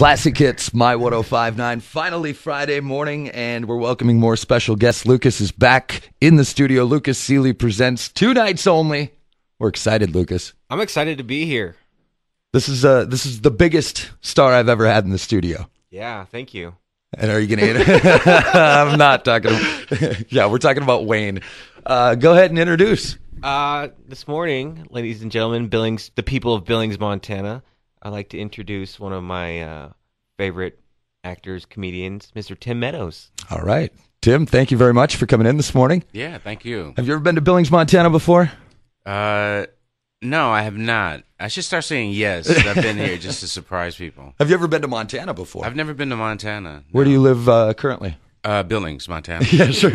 Classic Hits, My 1059. Finally Friday morning, and we're welcoming more special guests. Lucas is back in the studio. Lucas Seeley presents 2 nights only. We're excited, Lucas. I'm excited to be here. This is the biggest star I've ever had in the studio. Yeah, thank you. And are you going to... I'm not talking about... Yeah, we're talking about Wayne. Go ahead and introduce. This morning, ladies and gentlemen, the people of Billings, Montana, I'd like to introduce one of my favorite actors, comedians, Mr. Tim Meadows. All right. Tim, thank you very much for coming in this morning. Yeah, thank you. Have you ever been to Billings, Montana before? No, I have not. I should start saying yes. I've been here just to surprise people. Have you ever been to Montana before? I've never been to Montana. No. Where do you live currently? Billings, Montana. Yeah, sure.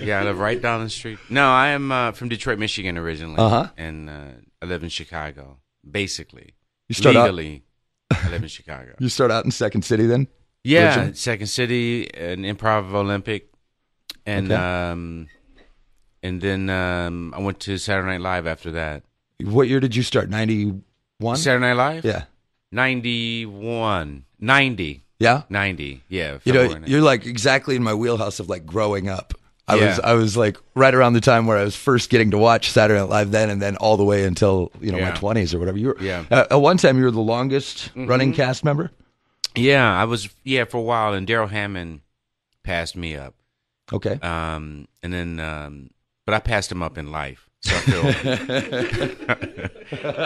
Yeah, I live right down the street. No, I am from Detroit, Michigan originally, and I live in Chicago. Basically, legally, I live in Chicago. You start out in Second City, then? Yeah, Originally? Second City, an Improv Olympic, and and then I went to Saturday Night Live after that. What year did you start? 91? Saturday Night Live? Yeah. 91. 90. Yeah? 90. Yeah. You know, you're like exactly in my wheelhouse of like growing up. I was like right around the time where I was first getting to watch Saturday Night Live then, and then all the way until, my 20s or whatever. You were, at one time, you were the longest running cast member? Yeah, I was, for a while, and Daryl Hammond passed me up. Okay. And then, but I passed him up in life. So I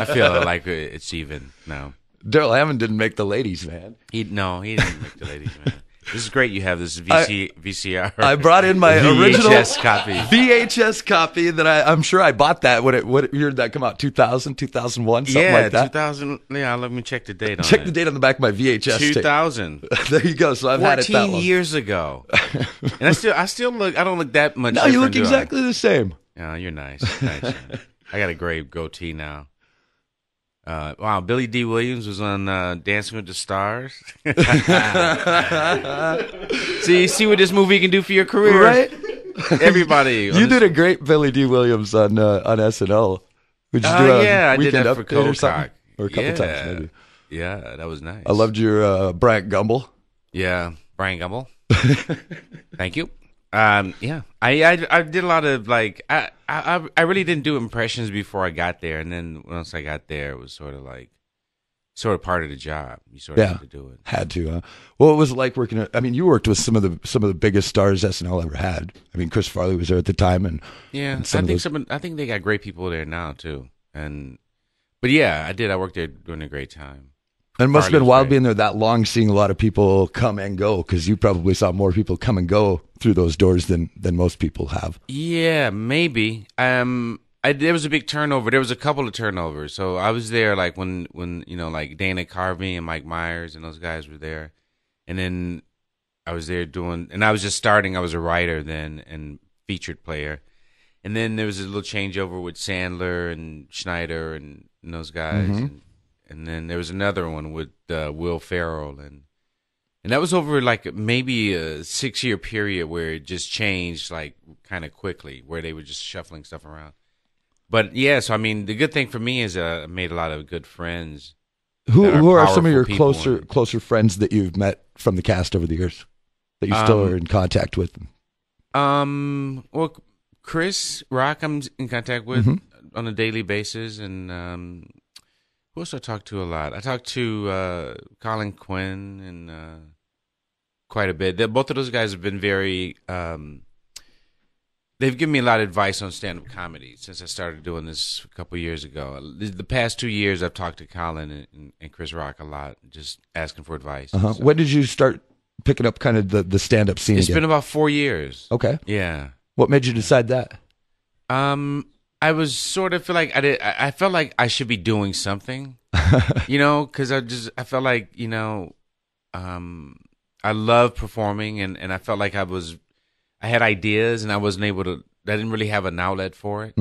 feel like it's even now. Daryl Hammond didn't make the ladies, man. He didn't make the ladies, man. This is great. You have this VCR. I brought in my original VHS copy that I'm sure I bought that. What year did that come out? 2000, 2001, something like that? 2000. Yeah, let me check the date on Check the date on the back of my VHS 2000. There you go. So I've had it that long. 14 years ago. And I still look, I don't look that much No, different, you look exactly the same. Yeah, you're nice. Thanks, man. I got a gray goatee now. Wow, Billy D. Williams was on Dancing with the Stars. See what this movie can do for your career, right? Everybody, you did a great Billy D. Williams on SNL. Would you do I did that for Cocock or a couple times maybe. Yeah, that was nice. I loved your Bryant Gumbel. Yeah, Brian Gumbel. Thank you. Yeah, I did a lot of like I really didn't do impressions before I got there, and then once I got there, it was sort of part of the job. You sort of had to do it. Had to. Huh? Well, it was like working. You worked with some of the biggest stars SNL ever had. I mean, Chris Farley was there at the time, and I think they got great people there now too. But yeah, I did. I worked there during a great time. And it must have been wild being there that long, seeing a lot of people come and go, because you probably saw more people come and go through those doors than most people have. Yeah, maybe. There was a big turnover. There was a couple of turnovers. So I was there like when like Dana Carvey and Mike Myers and those guys were there. And then I was there and I was just starting. I was a writer then and featured player. And then there was a little changeover with Sandler and Schneider and those guys. And then there was another one with Will Ferrell, and that was over like maybe a 6-year period where it just changed like kind of quickly, where they were just shuffling stuff around. But yeah, so I mean, the good thing for me is I made a lot of good friends. Who are some of your closer friends that you've met from the cast over the years that you still are in contact with? Well, Chris Rock, I'm in contact with on a daily basis, and who else I talk to a lot? I talk to Colin Quinn and quite a bit. Both of those guys have been very. They've given me a lot of advice on stand-up comedy since I started doing this a couple of years ago. The past 2 years, I've talked to Colin and Chris Rock a lot, just asking for advice. So. When did you start picking up kind of the stand-up scene? It's been about 4 years. Okay. Yeah. What made you decide that? I was sort of I felt like I should be doing something, because I felt like, I love performing and I felt like I had ideas and I didn't really have an outlet for it.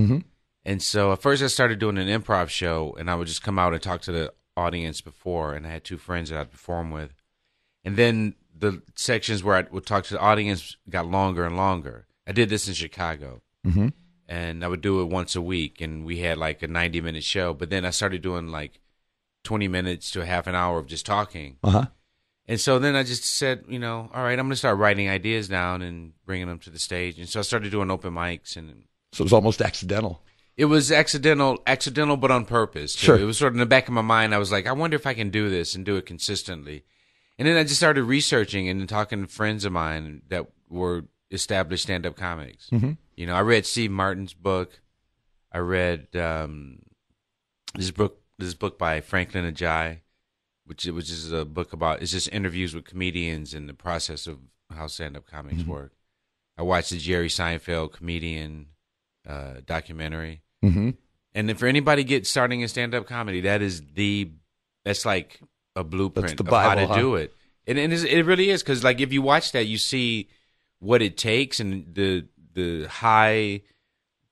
And so at first I started doing an improv show, and I would just come out and talk to the audience before, and I had 2 friends that I'd perform with. And then the sections where I would talk to the audience got longer and longer. I did this in Chicago. And I would do it once a week, and we had like a 90-minute show. But then I started doing like 20 minutes to a half an hour of just talking. Uh-huh. And so then I just said, all right, I'm going to start writing ideas down and bringing them to the stage. And so I started doing open mics. And so it was almost accidental. It was accidental, but on purpose. Too. Sure. It was sort of in the back of my mind. I was like, I wonder if I can do this and do it consistently. And then I just started researching and talking to friends of mine that were established stand-up comics. Mm-hmm. I read Steve Martin's book. I read this book by Franklin Ajayi, which is a book about, it's just interviews with comedians and the process of how stand-up comics work. I watched the Jerry Seinfeld comedian documentary. Mm-hmm. And if for anybody starting in stand-up comedy, that's like a blueprint the Bible, of how to do it. And it really is, because like if you watch that, you see what it takes and the high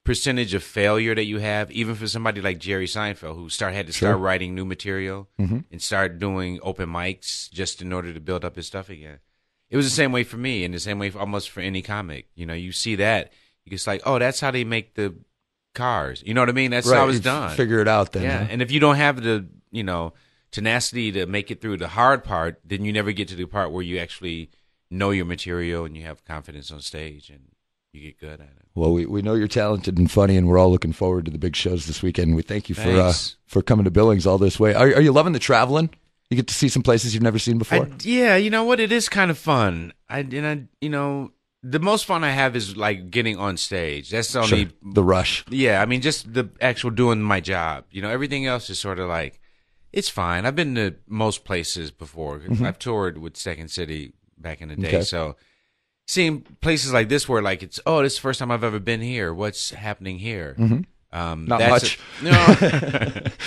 percentage of failure that you have, even for somebody like Jerry Seinfeld, who had to start writing new material and start doing open mics just in order to build up his stuff again. It was the same way for me, and the same way almost for any comic. You see that, it's like, oh, that's how they make the cars. You know what I mean? That's how it's done. Figure it out then. Yeah, huh? And if you don't have the tenacity to make it through the hard part, then you never get to the part where you actually know your material and you have confidence on stage and you get good at it. Well, we know you're talented and funny, and we're all looking forward to the big shows this weekend. We thank you for coming to Billings all this way. Are you loving the traveling? You get to see some places you've never seen before. Yeah, you know what? It is kind of fun. The most fun I have is like getting on stage. That's the only the rush. Yeah, I mean, just the actual doing my job. Everything else is sort of like, it's fine. I've been to most places before. I've toured with Second City back in the day, so seeing places like this where like this is the first time I've ever been here. What's happening here? Not much. That's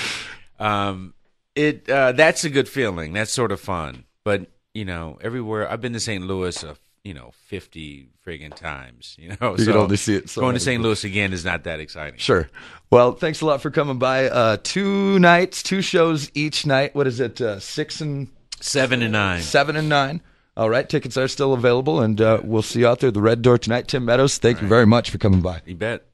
a good feeling. That's sort of fun. But everywhere I've been to St. Louis 50 friggin' times. You can only see it. Going to St. Louis again is not that exciting. Sure. Well, thanks a lot for coming by. 2 nights, 2 shows each night. What is it? 6 and 7 and 9. 7 and 9. All right, tickets are still available, and we'll see you out there at the Red Door tonight. Tim Meadows, thank you very much for coming by. You bet.